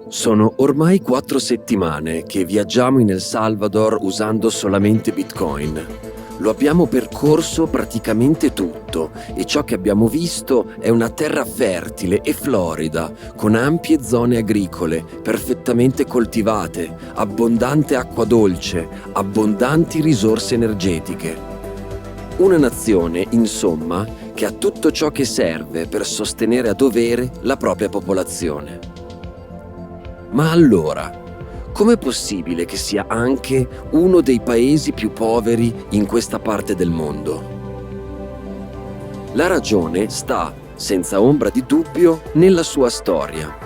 Sono ormai 4 settimane che viaggiamo in El Salvador usando solamente Bitcoin. Lo abbiamo percorso praticamente tutto e ciò che abbiamo visto è una terra fertile e florida, con ampie zone agricole, perfettamente coltivate, abbondante acqua dolce, abbondanti risorse energetiche. Una nazione, insomma, che ha tutto ciò che serve per sostenere a dovere la propria popolazione. Ma allora, com'è possibile che sia anche uno dei paesi più poveri in questa parte del mondo? La ragione sta, senza ombra di dubbio, nella sua storia.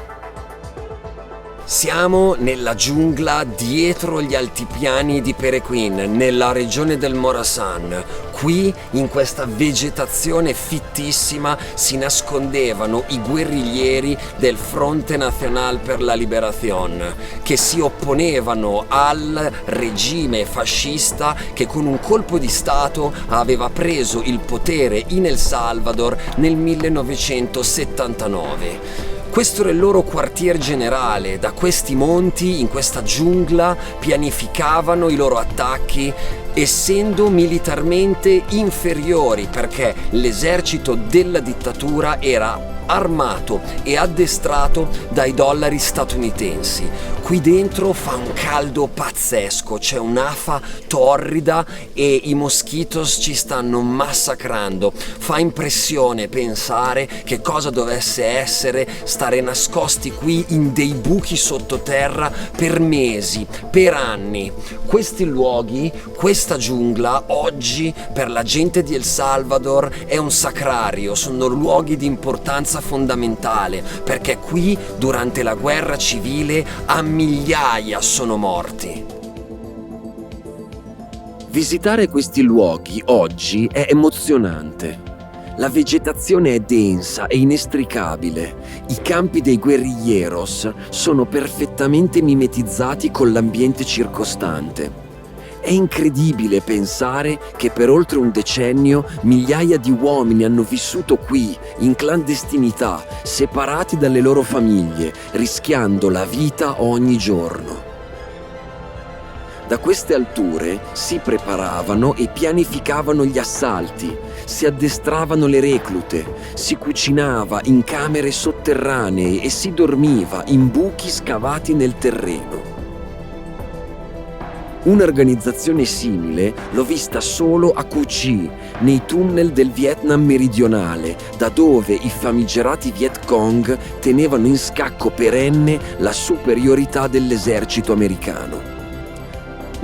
Siamo nella giungla dietro gli altipiani di Perequín, nella regione del Morazán. Qui, in questa vegetazione fittissima, si nascondevano i guerriglieri del Fronte Nacional per la Liberación, che si opponevano al regime fascista che con un colpo di stato aveva preso il potere in El Salvador nel 1979. Questo era il loro quartier generale. Da questi monti, in questa giungla, pianificavano i loro attacchi, essendo militarmente inferiori, perché l'esercito della dittatura era armato e addestrato dai dollari statunitensi. Qui dentro fa un caldo pazzesco, c'è un'afa torrida e i mosquitos ci stanno massacrando. Fa impressione pensare che cosa dovesse essere stare nascosti qui in dei buchi sottoterra per mesi, per anni. Questi luoghi, questa giungla, oggi per la gente di El Salvador è un sacrario, sono luoghi di importanza fondamentale, perché qui durante la guerra civile a migliaia sono morti. Visitare questi luoghi oggi è emozionante. La vegetazione è densa e inestricabile. I campi dei guerrilleros sono perfettamente mimetizzati con l'ambiente circostante. È incredibile pensare che per oltre un decennio migliaia di uomini hanno vissuto qui, in clandestinità, separati dalle loro famiglie, rischiando la vita ogni giorno. Da queste alture si preparavano e pianificavano gli assalti, si addestravano le reclute, si cucinava in camere sotterranee e si dormiva in buchi scavati nel terreno. Un'organizzazione simile l'ho vista solo a Cu Chi, nei tunnel del Vietnam meridionale, da dove i famigerati Viet Cong tenevano in scacco perenne la superiorità dell'esercito americano.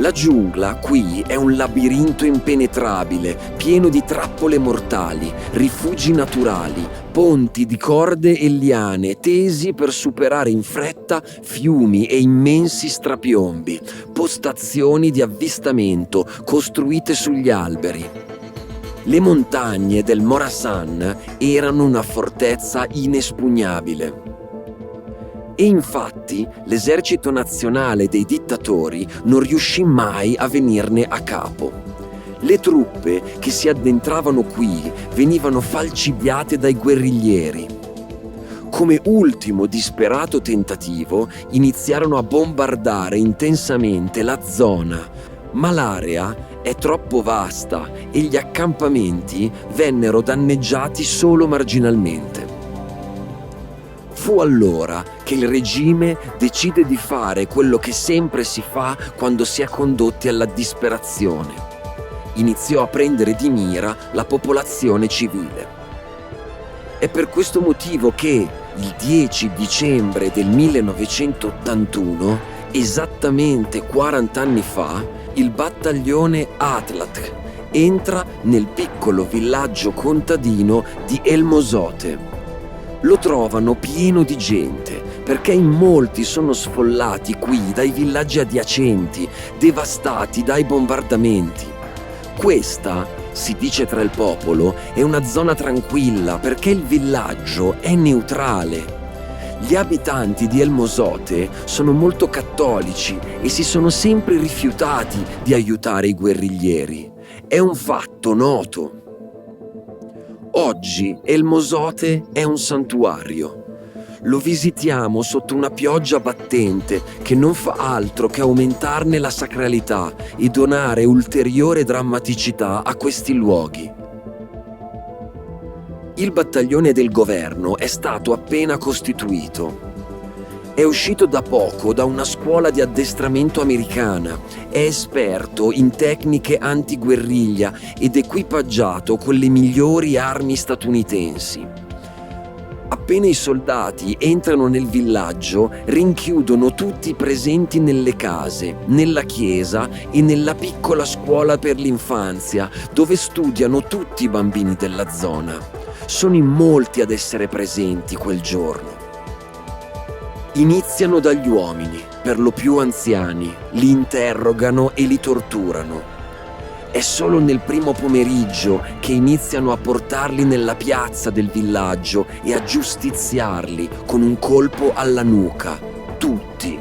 La giungla qui è un labirinto impenetrabile, pieno di trappole mortali, rifugi naturali, ponti di corde e liane tesi per superare in fretta fiumi e immensi strapiombi, postazioni di avvistamento costruite sugli alberi. Le montagne del Morazán erano una fortezza inespugnabile. E infatti l'esercito nazionale dei dittatori non riuscì mai a venirne a capo. Le truppe che si addentravano qui venivano falcidiate dai guerriglieri. Come ultimo disperato tentativo iniziarono a bombardare intensamente la zona, ma l'area è troppo vasta e gli accampamenti vennero danneggiati solo marginalmente. Fu allora che il regime decide di fare quello che sempre si fa quando si è condotti alla disperazione. Iniziò a prendere di mira la popolazione civile. È per questo motivo che il 10 dicembre del 1981, esattamente 40 anni fa, il battaglione Atlat entra nel piccolo villaggio contadino di El Mozote. Lo trovano pieno di gente, perché in molti sono sfollati qui dai villaggi adiacenti, devastati dai bombardamenti. Questa, si dice tra il popolo, è una zona tranquilla perché il villaggio è neutrale. Gli abitanti di El Mozote sono molto cattolici e si sono sempre rifiutati di aiutare i guerriglieri. È un fatto noto. Oggi El Mozote è un santuario. Lo visitiamo sotto una pioggia battente che non fa altro che aumentarne la sacralità e donare ulteriore drammaticità a questi luoghi. Il battaglione del governo è stato appena costituito. È uscito da poco da una scuola di addestramento americana, è esperto in tecniche antiguerriglia ed equipaggiato con le migliori armi statunitensi. Appena i soldati entrano nel villaggio, rinchiudono tutti i presenti nelle case, nella chiesa e nella piccola scuola per l'infanzia, dove studiano tutti i bambini della zona. Sono in molti ad essere presenti quel giorno. Iniziano dagli uomini, per lo più anziani, li interrogano e li torturano. È solo nel primo pomeriggio che iniziano a portarli nella piazza del villaggio e a giustiziarli con un colpo alla nuca, tutti.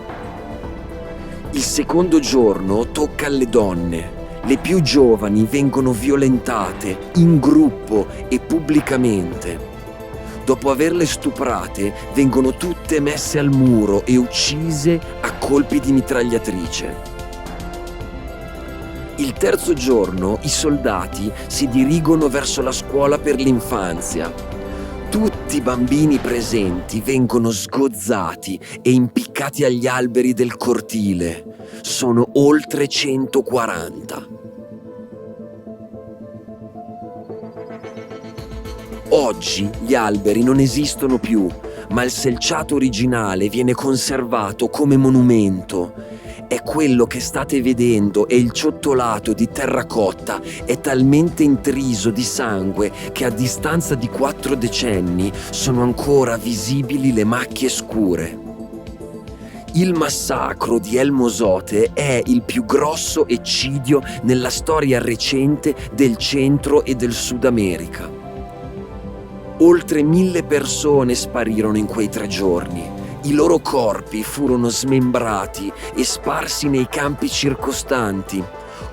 Il secondo giorno tocca alle donne. Le più giovani vengono violentate in gruppo e pubblicamente. Dopo averle stuprate, vengono tutte messe al muro e uccise a colpi di mitragliatrice. Il terzo giorno i soldati si dirigono verso la scuola per l'infanzia. Tutti i bambini presenti vengono sgozzati e impiccati agli alberi del cortile. Sono oltre 140. Oggi gli alberi non esistono più, ma il selciato originale viene conservato come monumento. È quello che state vedendo e il ciottolato di terracotta è talmente intriso di sangue che a distanza di 4 decenni sono ancora visibili le macchie scure. Il massacro di El Mozote è il più grosso eccidio nella storia recente del Centro e del Sud America. Oltre 1000 persone sparirono in quei 3 giorni. I loro corpi furono smembrati e sparsi nei campi circostanti.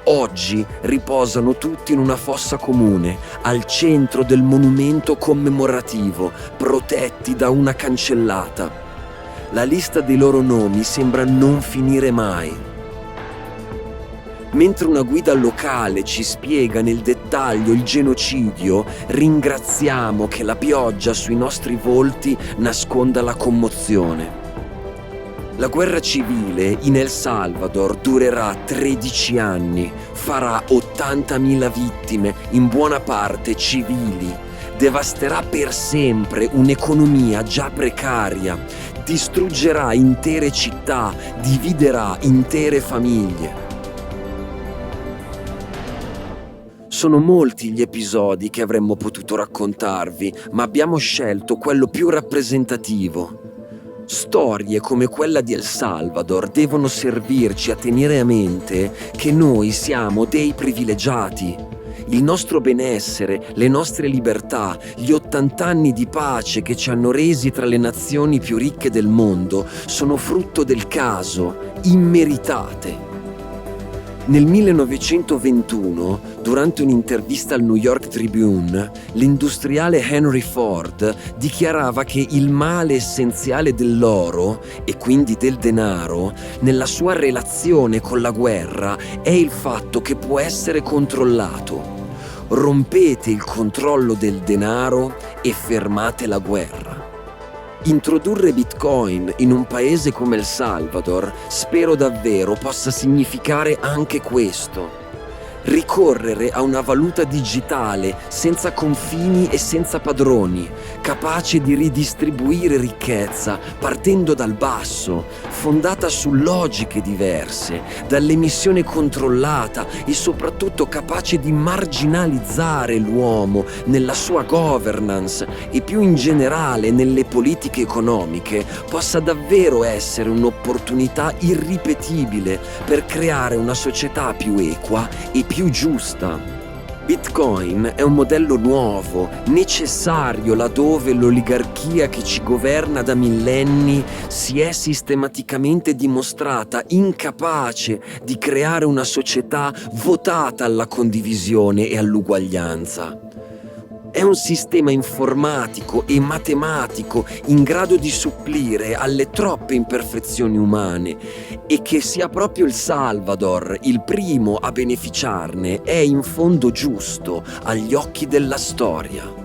Oggi riposano tutti in una fossa comune, al centro del monumento commemorativo, protetti da una cancellata. La lista dei loro nomi sembra non finire mai. Mentre una guida locale ci spiega nel dettaglio il genocidio, ringraziamo che la pioggia sui nostri volti nasconda la commozione. La guerra civile in El Salvador durerà 13 anni, farà 80.000 vittime, in buona parte civili, devasterà per sempre un'economia già precaria, distruggerà intere città, dividerà intere famiglie. Sono molti gli episodi che avremmo potuto raccontarvi, ma abbiamo scelto quello più rappresentativo. Storie come quella di El Salvador devono servirci a tenere a mente che noi siamo dei privilegiati. Il nostro benessere, le nostre libertà, gli 80 anni di pace che ci hanno resi tra le nazioni più ricche del mondo sono frutto del caso, immeritate. Nel 1921, durante un'intervista al New York Tribune, l'industriale Henry Ford dichiarava che il male essenziale dell'oro, e quindi del denaro, nella sua relazione con la guerra è il fatto che può essere controllato. Rompete il controllo del denaro e fermate la guerra. Introdurre Bitcoin in un paese come El Salvador spero davvero possa significare anche questo. Ricorrere a una valuta digitale senza confini e senza padroni, capace di ridistribuire ricchezza partendo dal basso, fondata su logiche diverse, dall'emissione controllata e soprattutto capace di marginalizzare l'uomo nella sua governance e più in generale nelle politiche economiche, possa davvero essere un'opportunità irripetibile per creare una società più equa e più giusta. Bitcoin è un modello nuovo, necessario laddove l'oligarchia che ci governa da millenni si è sistematicamente dimostrata incapace di creare una società votata alla condivisione e all'uguaglianza. È un sistema informatico e matematico in grado di supplire alle troppe imperfezioni umane, e che sia proprio il Salvador il primo a beneficiarne è in fondo giusto agli occhi della storia.